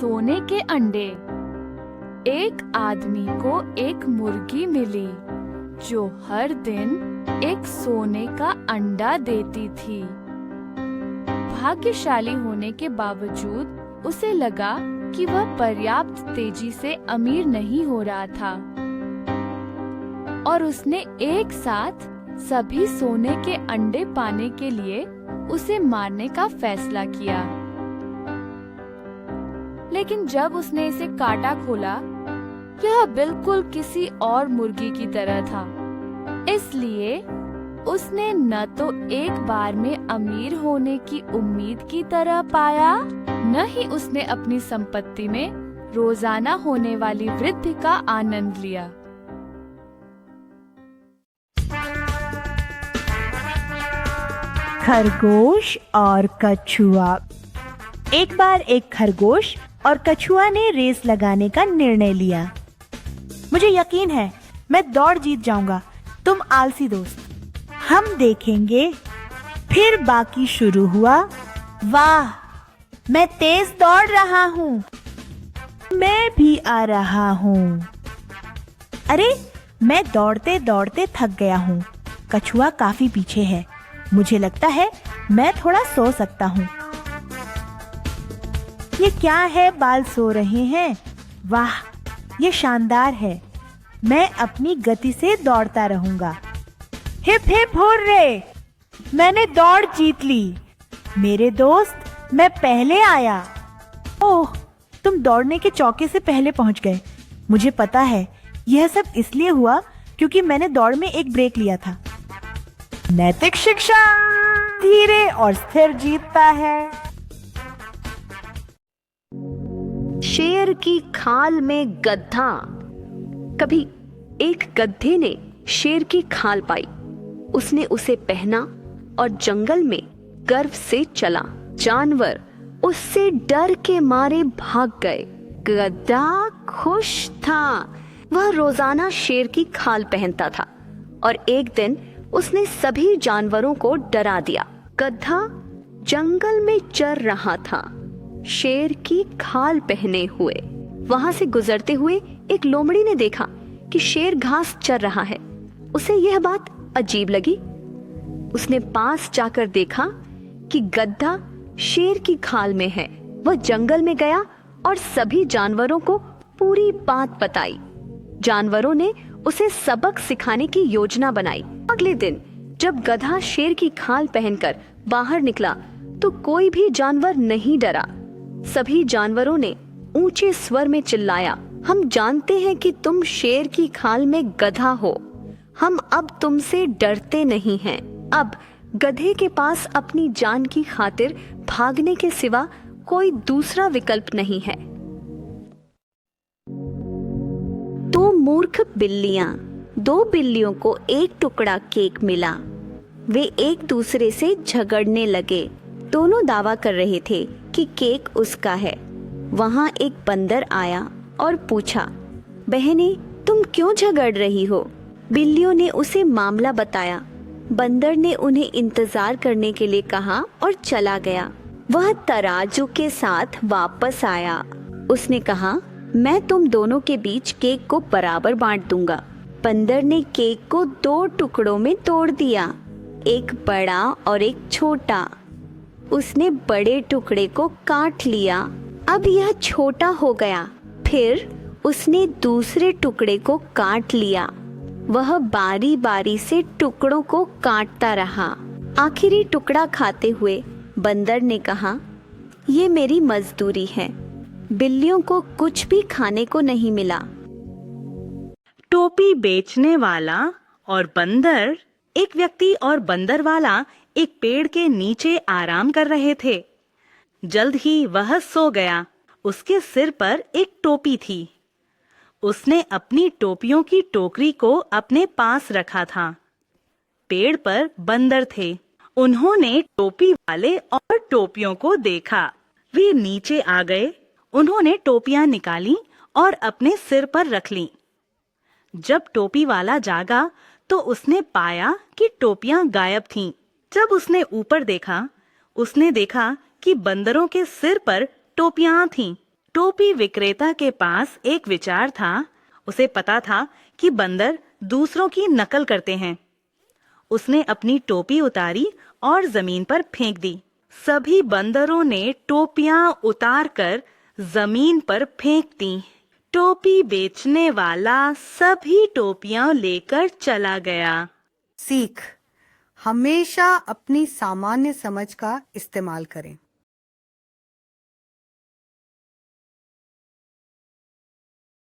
सोने के अंडे। एक आदमी को एक मुर्गी मिली जो हर दिन एक सोने का अंडा देती थी। भाग्यशाली होने के बावजूद उसे लगा कि वह पर्याप्त तेजी से अमीर नहीं हो रहा था और उसने एक साथ सभी सोने के अंडे पाने के लिए उसे मारने का फैसला किया। लेकिन जब उसने इसे काटा खोला, यह बिल्कुल किसी और मुर्गी की तरह था। इसलिए उसने न तो एक बार में अमीर होने की उम्मीद की तरह पाया, न ही उसने अपनी संपत्ति में रोजाना होने वाली वृद्धि का आनंद लिया। खरगोश और कछुआ। एक बार एक खरगोश और कछुआ ने रेस लगाने का निर्णय लिया। मुझे यकीन है मैं दौड़ जीत जाऊंगा, तुम आलसी दोस्त। हम देखेंगे। फिर बाकी शुरू हुआ। वाह, मैं तेज दौड़ रहा हूँ। मैं भी आ रहा हूँ। अरे, मैं दौड़ते दौड़ते थक गया हूँ। कछुआ काफी पीछे है। मुझे लगता है मैं थोड़ा सो सकता हूँ। ये क्या है, बाल सो रहे हैं? वाह, ये शानदार है। मैं अपनी गति से दौड़ता रहूंगा। Hip hip hurray! मैंने दौड़ जीत ली। मेरे दोस्त, मैं पहले आया। ओह, तुम दौड़ने के चौके से पहले पहुंच गए। मुझे पता है यह सब इसलिए हुआ क्योंकि मैंने दौड़ में एक ब्रेक लिया था। नैतिक शिक्षा धीरे और स्थिर जीतता है। शेर की खाल में गधा। कभी एक गधे ने शेर की खाल पाई। उसने उसे पहना और जंगल में गर्व से चला। जानवर उससे डर के मारे भाग गए। गधा खुश था। वह रोजाना शेर की खाल पहनता था और एक दिन उसने सभी जानवरों को डरा दिया। गधा जंगल में चर रहा था, शेर की खाल पहने हुए। वहां से गुजरते हुए एक लोमड़ी ने देखा कि शेर घास चर रहा है। उसे यह बात अजीब लगी। उसने पास जाकर देखा कि गधा शेर की खाल में है। वह जंगल में गया और सभी जानवरों को पूरी बात बताई। जानवरों ने उसे सबक सिखाने की योजना बनाई। अगले दिन जब गधा शेर की खाल पहनकर बाहर निकला तो कोई भी जानवर नहीं डरा। सभी जानवरों ने ऊंचे स्वर में चिल्लाया, हम जानते हैं कि तुम शेर की खाल में गधा हो। हम अब तुमसे डरते नहीं हैं। अब गधे के पास अपनी जान की खातिर भागने के सिवा कोई दूसरा विकल्प नहीं है। दो मूर्ख बिल्लियां। दो बिल्लियों को एक टुकड़ा केक मिला। वे एक दूसरे से झगड़ने लगे। दोनों दावा कर रहे थे कि केक उसका है। वहां एक बंदर आया और पूछा, बहने, तुम क्यों झगड़ रही हो? बिल्लियों ने उसे मामला बताया। बंदर ने उन्हें इंतजार करने के लिए कहा और चला गया। वह तराजू के साथ वापस आया। उसने कहा, मैं तुम दोनों के बीच केक को बराबर बांट दूंगा। बंदर ने केक को दो टुकड़ों में तोड़ दिया, एक बड़ा और एक छोटा। उसने बड़े टुकड़े को काट लिया। अब यह छोटा हो गया। फिर उसने दूसरे टुकड़े को काट लिया। वह बारी बारी से टुकड़ों को काटता रहा। आखिरी टुकड़ा खाते हुए बंदर ने कहा, ये मेरी मजदूरी है। बिल्लियों को कुछ भी खाने को नहीं मिला। टोपी बेचने वाला और बंदर। एक व्यक्ति और बंदर वाला एक पेड़ के नीचे आराम कर रहे थे। जल्द ही वह सो गया। उसके सिर पर एक टोपी थी। उसने अपनी टोपियों की टोकरी को अपने पास रखा था। पेड़ पर बंदर थे। उन्होंने टोपी वाले और टोपियों को देखा। वे नीचे आ गए। उन्होंने टोपियां निकाली और अपने सिर पर रख लीं। जब टोपी वाला जागा तो उसने पाया कि टोपियां गायब थीं। जब उसने ऊपर देखा, उसने देखा कि बंदरों के सिर पर टोपियां थीं। टोपी विक्रेता के पास एक विचार था। उसे पता था कि बंदर दूसरों की नकल करते हैं। उसने अपनी टोपी उतारी और जमीन पर फेंक दी। सभी बंदरों ने टोपियां उतारकर जमीन पर फेंक दी। टोपी बेचने वाला सभी टोपियां लेकर चला गया। सीख: हमेशा अपनी सामान्य समझ का इस्तेमाल करें।